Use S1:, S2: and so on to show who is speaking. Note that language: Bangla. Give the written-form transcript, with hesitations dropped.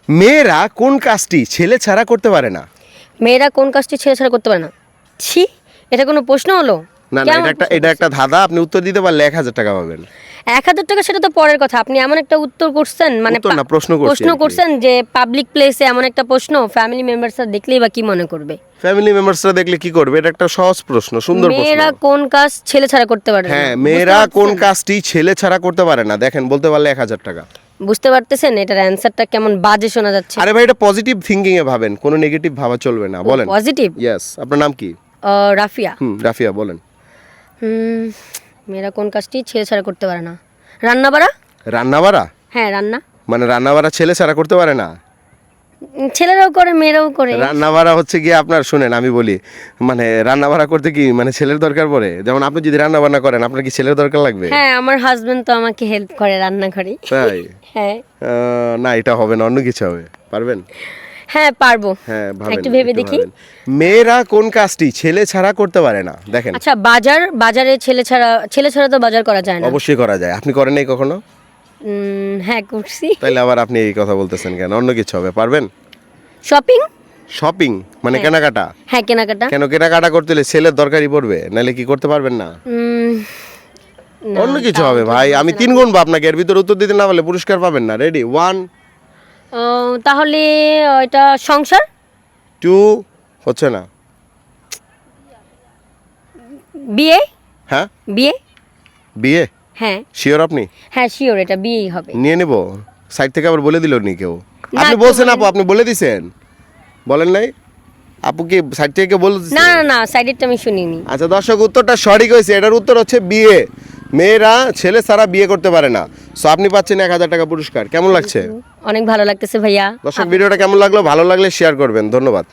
S1: মেয়েরা কোন কাজটি ছেলে ছাড়া করতে পারে না?
S2: মেয়েরা কোন কাজটি ছেলে ছাড়া করতে পারে না? ছি, এটা কোনো প্রশ্ন হলো?
S1: না না, এটা একটা ধাঁধা। আপনি উত্তর দিতে পারলে 1000 টাকা পাবেন।
S2: 1000 টাকা সেটা তো পরের কথা। আপনি এমন একটা উত্তর করছেন, মানে
S1: উত্তর না, প্রশ্ন করছি
S2: প্রশ্ন
S1: আর কি।
S2: করছেন যে পাবলিক প্লেসে এমন একটা প্রশ্ন ফ্যামিলি মেম্বারসরা দেখলেই বা কি মনে করবে?
S1: ফ্যামিলি মেম্বারসরা দেখলে কি করবে? এটা একটা সহজ প্রশ্ন, সুন্দর প্রশ্ন।
S2: মেয়েরা কোন কাজ ছেলে ছাড়া করতে পারে না?
S1: হ্যাঁ,
S2: বুঝতে
S1: মেয়েরা কোন
S2: পারতেছেন?
S1: কাজটি ছেলে ছাড়া করতে পারে না? দেখেন, বলতে পারলে 1000 টাকা।
S2: বুঝতে পারতেছেন এটার অ্যানসারটা কেমন বাজে শোনা যাচ্ছে?
S1: আরে ভাই, এটা পজিটিভ থিঙ্কিং এ ভাবেন, কোনো নেগেটিভ ভাবা চলবে না। বলেন।
S2: পজিটিভ?
S1: ইয়েস। আপনার নাম কি?
S2: রাফিয়া।
S1: রাফিয়া, বলেন।
S2: মেয়েরা কোন কাজটি ছেলে ছাড়া করতে পারে না? রান্না বাড়া।
S1: রান্না বাড়া?
S2: হ্যাঁ, রান্না।
S1: মানে রান্না বাড়া ছেলে ছাড়া করতে পারে না?
S2: ছেলেরাও করে, মেয়েরাও করে।
S1: রান্না বাড়া হচ্ছে গিয়ে আপনার, শুনেন আমি বলি, মানে রান্না বাড়া করতে কি মানে ছেলের দরকার পড়ে? যেমন আপনি যদি রান্না বান্না করেন, আপনার কি ছেলের দরকার লাগবে?
S2: হ্যাঁ, আমার হাজবেন্ড তো আমাকে হেল্প করে রান্নাঘরে।
S1: তাই?
S2: হ্যাঁ।
S1: না, এটা হবে না, অন্য কিছু হবে। পারবেন?
S2: হ্যাঁ, পারবো।
S1: হ্যাঁ, ভাবেন,
S2: একটু ভেবে
S1: একটু
S2: দেখি।
S1: ভাবেন। মেয়েরা কোন কাজটি ছেলে ছাড়া করতে পারে না? দেখেন।
S2: আচ্ছা, বাজারে ছেলে ছাড়া তো বাজার করা যায় না।
S1: অবশ্যই করা যায়। আপনি করেন নাই কখনো?
S2: হ্যাঁ, করছি।
S1: তাইলে আবার আপনি এই কথা বলতেছেন কেন? অন্য কিছু হবে। পারবেন?
S2: শপিং।
S1: শপিং মানে
S2: হ্যাঁ।
S1: কেনাকাটা?
S2: হ্যাঁ, কেনাকাটা।
S1: কেন কেনাকাটা করতে হলে ছেলের দরকারই পড়বে, নাহলে কি করতে পারবেন না?
S2: না,
S1: অন্য কিছু
S2: তাও
S1: হবে
S2: তো
S1: ভাই। আমি
S2: বলছেন
S1: 3 গুণ বা আপনাকে, এর ভিতরে উত্তর দিতে না পারলে পুরস্কার পাবেন না। রেডি? 1
S2: তাহলে এটা সংসার।
S1: 2 হচ্ছে না।
S2: বিয়ে।
S1: হ্যাঁ,
S2: বিয়ে।
S1: বিয়ে।
S2: হ্যাঁ।
S1: শিওর আপনি?
S2: হ্যাঁ, শিওর, এটা বিয়েই হবে।
S1: নিয়ে নেব। সাইড থেকে আবার বলে দিল নি কেউ?
S2: না,
S1: আপনি
S2: কেউ
S1: বলছেন
S2: বলেনি।
S1: আপু, আপনি বলে দিছেন? বলেন নাই? আপু কি সাইড থেকে কেউ বলে দিছে?
S2: না না না, সাইডেরটা আমি শুনিনি।
S1: আচ্ছা দর্শক, উত্তরটা সঠিক হয়েছে। এটার উত্তর হচ্ছে বিয়ে। মেয়েরা ছেলে ছাড়া বিয়ে করতে পারে না। সো আপনি পাচ্ছেন 1000 টাকা পুরস্কার। কেমন লাগছে?
S2: অনেক ভালো লাগতেছে ভাইয়া।
S1: দর্শক, ভিডিওটা কেমন লাগলো? ভালো লাগলে শেয়ার করবেন। ধন্যবাদ।